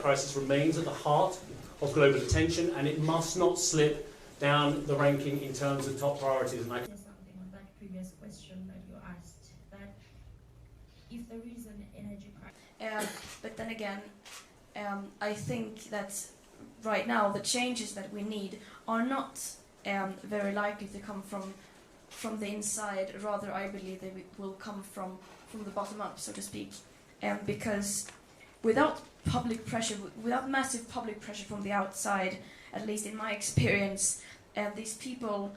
crisis remains at the heart of global attention, and it must not slip down the ranking in terms of top priorities. And There's something on that previous question that you asked, that if there is an energy crisis. But then again, I think that right now the changes that we need are not very likely to come from the inside. Rather, I believe they will come from the bottom up, so to speak. Because without public pressure, without massive public pressure from the outside, at least in my experience, these people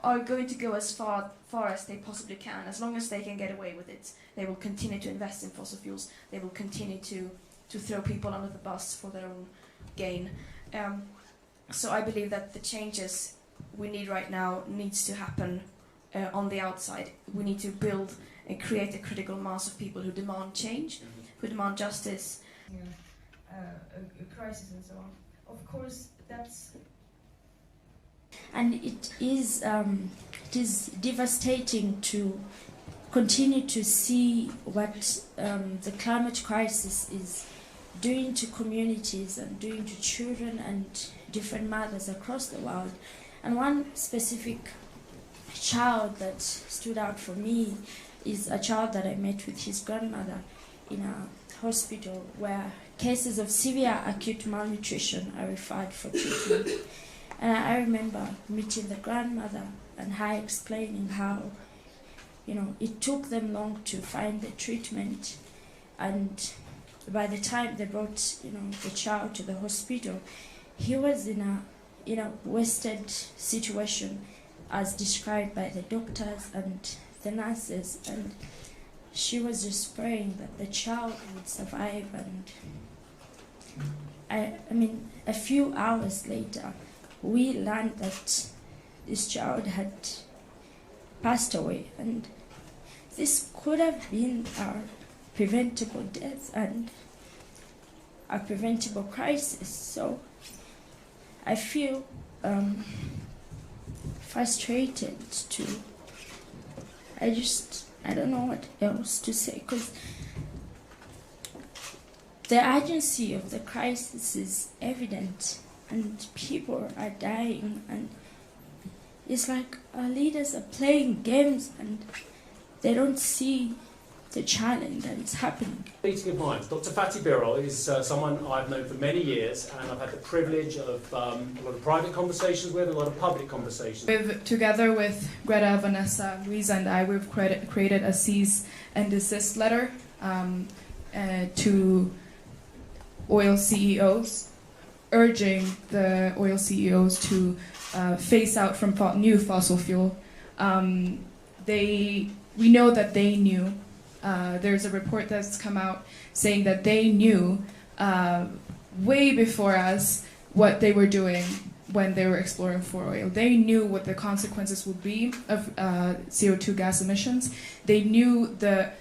are going to go as far as they possibly can. As long as they can get away with it, they will continue to invest in fossil fuels. They will continue to throw people under the bus for their own gain. So I believe that the changes we need right now needs to happen on the outside. We need to build and create a critical mass of people who demand change, who demand justice. A crisis and so on. Of course, that's... And it is devastating to continue to see what the climate crisis is doing to communities and doing to children and different mothers across the world. And one specific child that stood out for me is a child that I met with his grandmother in a hospital where cases of severe acute malnutrition are referred for treatment. And I remember meeting the grandmother and her explaining how, it took them long to find the treatment, and by the time they brought, the child to the hospital, he was in a wasted situation as described by the doctors and the nurses, and she was just praying that the child would survive. And I mean, a few hours later, we learned that this child had passed away, and this could have been our preventable death and a preventable crisis. So I feel frustrated too. I don't know what else to say, because the urgency of the crisis is evident and people are dying, and it's like our leaders are playing games and they don't see the challenge that is happening. Meeting of minds. Dr. Fatih Birol is someone I've known for many years, and I've had the privilege of a lot of private conversations with, a lot of public conversations. Together with Greta, Vanessa, Luisa and I, we've created a cease and desist letter to oil CEOs, urging the oil CEOs to phase out from new fossil fuel. We know that they knew. There's a report that's come out saying that they knew way before us what they were doing when they were exploring for oil. They knew what the consequences would be of CO2 gas emissions. They knew the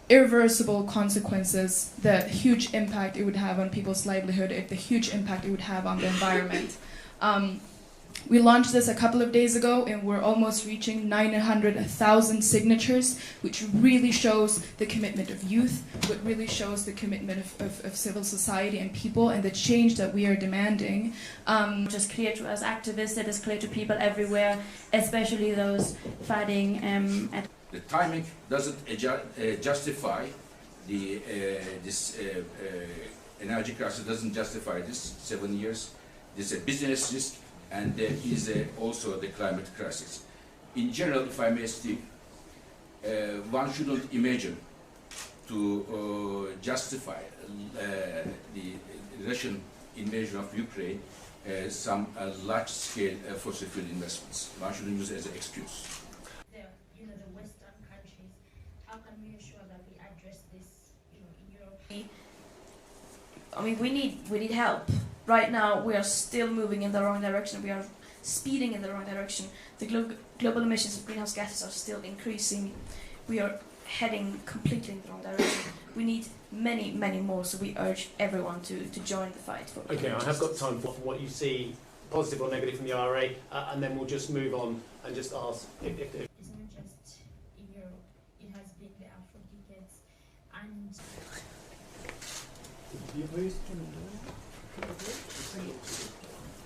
irreversible consequences, the huge impact it would have on people's livelihood, the huge impact it would have on the environment. We launched this a couple of days ago, and we're almost reaching 900,000 signatures, which really shows the commitment of youth, what really shows the commitment of civil society and people, and the change that we are demanding. Just clear to us activists, it is clear to people everywhere, especially those fighting at... The timing doesn't justify this energy crisis, doesn't justify this 7 years. This is a business risk, and there is also the climate crisis. In general, if I may speak, one shouldn't imagine to justify the Russian invasion of Ukraine some large-scale fossil fuel investments. One shouldn't use it as an excuse. The Western countries, how can we ensure that we address this, in Europe? I mean, we need help. Right now, we are still moving in the wrong direction. We are speeding in the wrong direction. The global emissions of greenhouse gases are still increasing. We are heading completely in the wrong direction. We need many, many more, so we urge everyone to join the fight for Okay, I have got time for what you see, positive or negative from the IRA, and then we'll just move on and just ask if It's not just in Europe, it has been there for decades. And you please?